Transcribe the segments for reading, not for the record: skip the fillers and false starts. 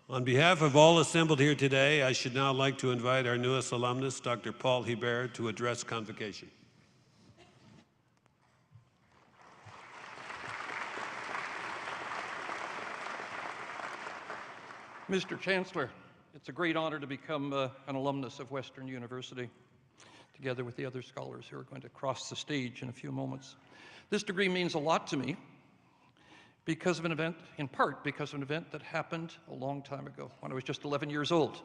On behalf of all assembled here today, I should now like to invite our newest alumnus, Dr. Paul Hebert, to address Convocation. Mr. Chancellor, it's a great honor to become an alumnus of Western University, together with the other scholars who are going to cross the stage in a few moments. This degree means a lot to me because of an event, in part because of an event that happened a long time ago. When I was just 11 years old,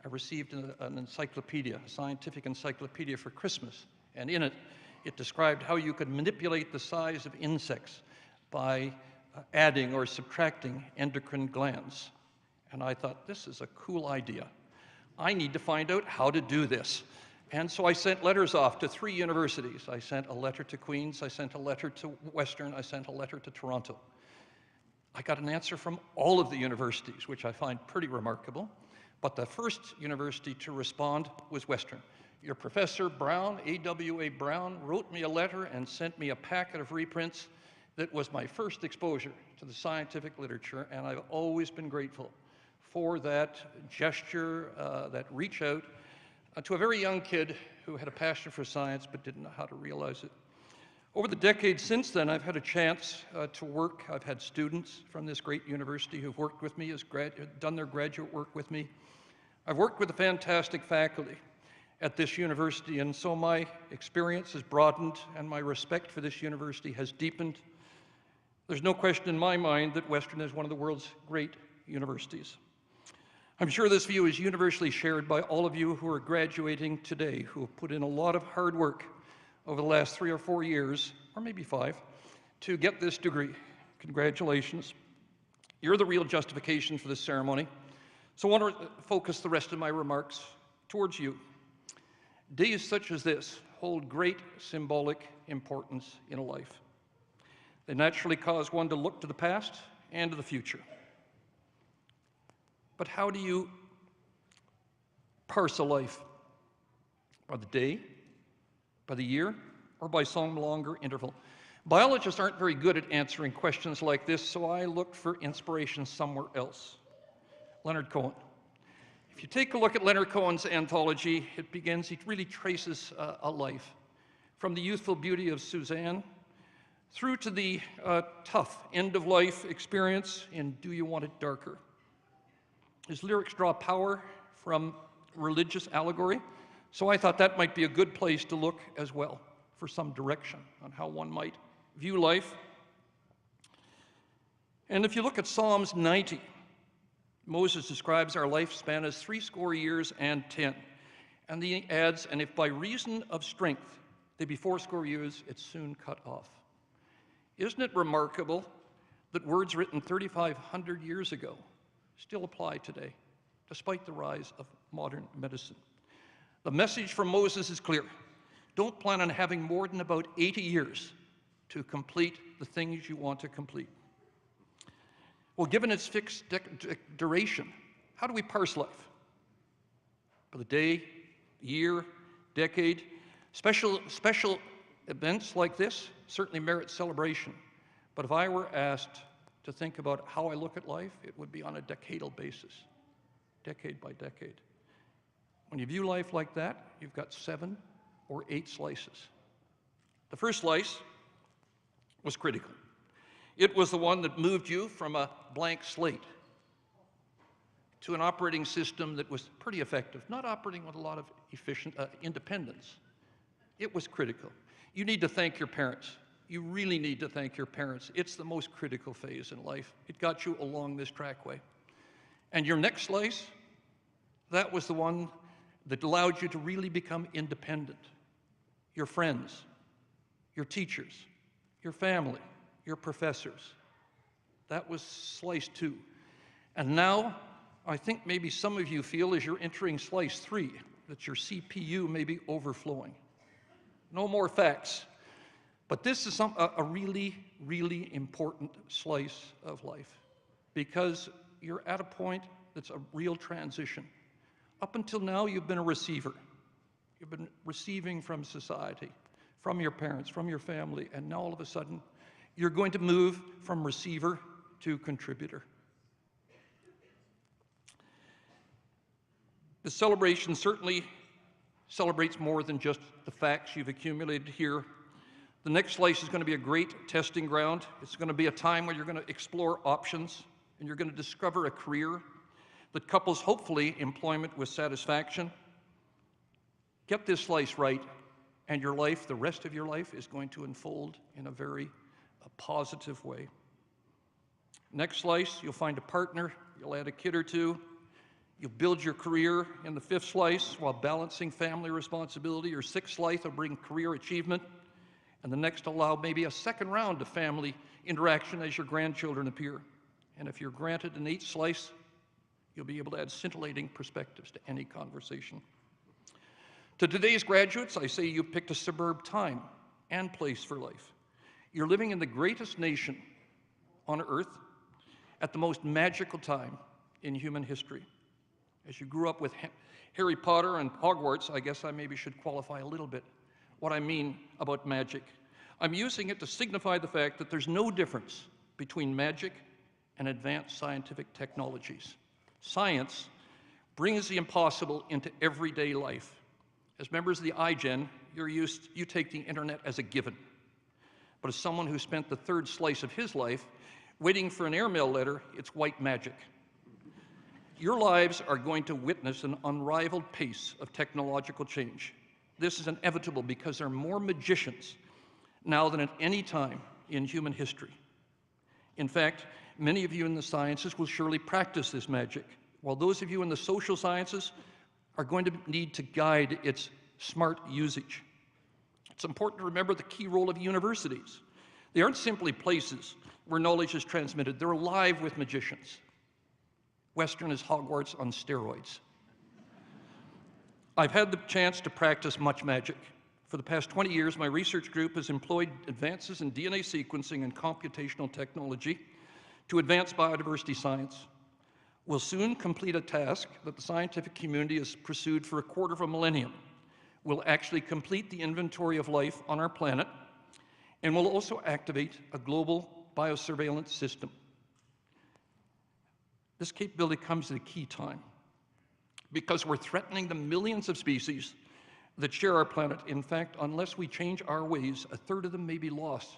I received an encyclopedia, a scientific encyclopedia for Christmas, and in it, it described how you could manipulate the size of insects by adding or subtracting endocrine glands. And I thought, this is a cool idea. I need to find out how to do this. And so I sent letters off to 3 universities. I sent a letter to Queen's, I sent a letter to Western, I sent a letter to Toronto. I got an answer from all of the universities, which I find pretty remarkable. But the first university to respond was Western. Your Professor Brown, A.W.A. Brown, wrote me a letter and sent me a packet of reprints that was my first exposure to the scientific literature, and I've always been grateful for that gesture, that reach out to a very young kid who had a passion for science but didn't know how to realize it. Over the decades since then, I've had a chance to work. I've had students from this great university who've worked with me, done their graduate work with me. I've worked with a fantastic faculty at this university, and so my experience has broadened and my respect for this university has deepened. There's no question in my mind that Western is one of the world's great universities. I'm sure this view is universally shared by all of you who are graduating today, who have put in a lot of hard work over the last 3 or 4 years, or maybe 5, to get this degree. Congratulations. You're the real justification for this ceremony. So I want to focus the rest of my remarks towards you. Days such as this hold great symbolic importance in a life. They naturally cause one to look to the past and to the future. But how do you parse a life? By the day, by the year, or by some longer interval? Biologists aren't very good at answering questions like this, so I looked for inspiration somewhere else. Leonard Cohen. If you take a look at Leonard Cohen's anthology, he really traces a life. From the youthful beauty of Suzanne, through to the tough end-of-life experience in Do You Want It Darker? His lyrics draw power from religious allegory, so I thought that might be a good place to look as well for some direction on how one might view life. And if you look at Psalms 90, Moses describes our lifespan as 70 years and 10. And he adds, and if by reason of strength they be 70 years, it's soon cut off. Isn't it remarkable that words written 3,500 years ago still apply today, despite the rise of modern medicine? The message from Moses is clear. Don't plan on having more than about 80 years to complete the things you want to complete. Well, given its fixed duration, how do we parse life? By the day, year, decade? Special events like this certainly merit celebration. But if I were asked to think about how I look at life, it would be on a decadal basis, decade by decade. When you view life like that, you've got 7 or 8 slices. The first slice was critical. It was the one that moved you from a blank slate to an operating system that was pretty effective, not operating with a lot of independence. It was critical. You need to thank your parents. You really need to thank your parents. It's the most critical phase in life. It got you along this trackway. And your next slice, that was the one that allowed you to really become independent. Your friends, your teachers, your family, your professors. That was slice 2. And now, I think maybe some of you feel as you're entering slice 3, that your CPU may be overflowing. No more facts. But this is a really, really important slice of life because you're at a point that's a real transition. Up until now, you've been a receiver. You've been receiving from society, from your parents, from your family, and now all of a sudden, you're going to move from receiver to contributor. The celebration certainly celebrates more than just the facts you've accumulated here. The next slice is going to be a great testing ground. It's going to be a time where you're going to explore options and you're going to discover a career that couples, hopefully, employment with satisfaction. Get this slice right, and your life, the rest of your life, is going to unfold in a very positive way. Next slice, you'll find a partner, you'll add a kid or two, you'll build your career in the fifth slice while balancing family responsibility. Your sixth slice will bring career achievement, and the next allow maybe a second round of family interaction as your grandchildren appear. And if you're granted an eighth slice, you'll be able to add scintillating perspectives to any conversation. To today's graduates, I say you picked a superb time and place for life. You're living in the greatest nation on earth at the most magical time in human history. As you grew up with Harry Potter and Hogwarts, I guess I maybe should qualify a little bit what I mean about magic. I'm using it to signify the fact that there's no difference between magic and advanced scientific technologies. Science brings the impossible into everyday life. As members of the iGen, you take the internet as a given. But as someone who spent the third slice of his life waiting for an airmail letter, it's white magic. Your lives are going to witness an unrivaled pace of technological change. This is inevitable because there are more magicians now than at any time in human history. In fact, many of you in the sciences will surely practice this magic, while those of you in the social sciences are going to need to guide its smart usage. It's important to remember the key role of universities. They aren't simply places where knowledge is transmitted. They're alive with magicians. Western is Hogwarts on steroids. I've had the chance to practice much magic. For the past 20 years, my research group has employed advances in DNA sequencing and computational technology to advance biodiversity science. We'll soon complete a task that the scientific community has pursued for a quarter of a millennium. We'll actually complete the inventory of life on our planet, and we'll also activate a global biosurveillance system. This capability comes at a key time because we're threatening the millions of species that share our planet. In fact, unless we change our ways, a third of them may be lost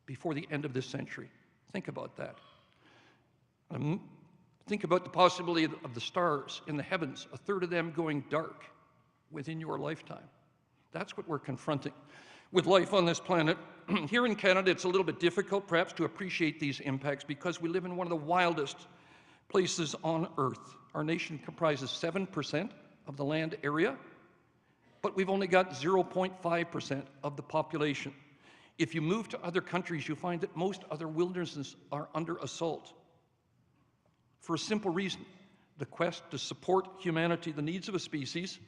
before the end of this century. Think about that. Think about the possibility of the stars in the heavens, a third of them going dark within your lifetime. That's what we're confronting with life on this planet. Here in Canada, it's a little bit difficult perhaps to appreciate these impacts because we live in one of the wildest places on Earth. Our nation comprises 7% of the land area, but we've only got 0.5% of the population. If you move to other countries, you find that most other wildernesses are under assault. For a simple reason, the quest to support humanity, the needs of a species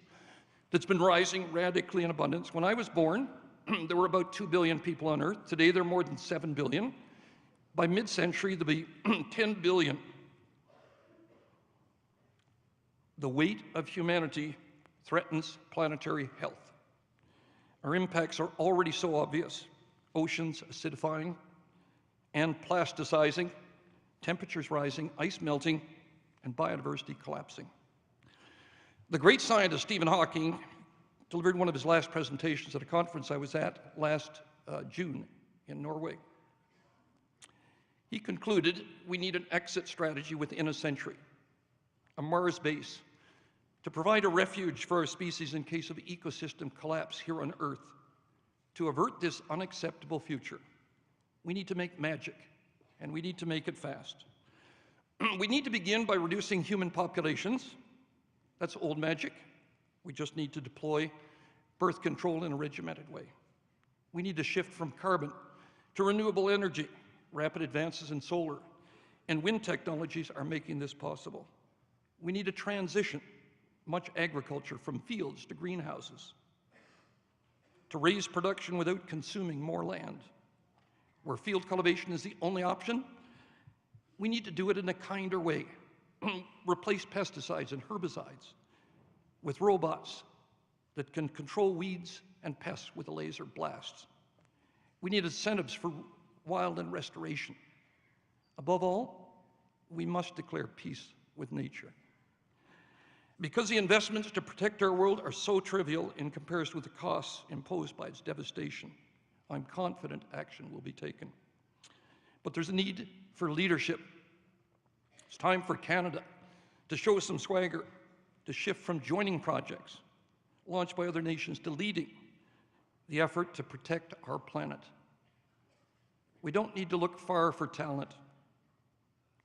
that's been rising radically in abundance. When I was born, there were about 2 billion people on Earth. Today, there are more than 7 billion. By mid-century, there'll be 10 billion. The weight of humanity threatens planetary health. Our impacts are already so obvious. Oceans acidifying and plasticizing, temperatures rising, ice melting, and biodiversity collapsing. The great scientist Stephen Hawking delivered one of his last presentations at a conference I was at last June in Norway. He concluded we need an exit strategy within a century, a Mars base, to provide a refuge for our species in case of ecosystem collapse here on Earth. To avert this unacceptable future, we need to make magic, and we need to make it fast. We need to begin by reducing human populations. That's old magic. We just need to deploy birth control in a regimented way. We need to shift from carbon to renewable energy. Rapid advances in solar and wind technologies are making this possible. We need to transition much agriculture from fields to greenhouses, to raise production without consuming more land. Where field cultivation is the only option, we need to do it in a kinder way. Replace pesticides and herbicides with robots that can control weeds and pests with a laser blast. We need incentives for wildland restoration. Above all, we must declare peace with nature. Because the investments to protect our world are so trivial in comparison with the costs imposed by its devastation, I'm confident action will be taken. But there's a need for leadership. It's time for Canada to show some swagger, to shift from joining projects launched by other nations to leading the effort to protect our planet. We don't need to look far for talent.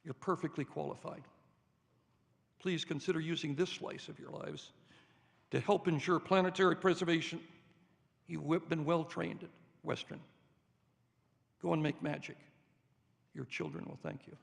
You're perfectly qualified. Please consider using this slice of your lives to help ensure planetary preservation. You've been well trained at Western. Go and make magic. Your children will thank you.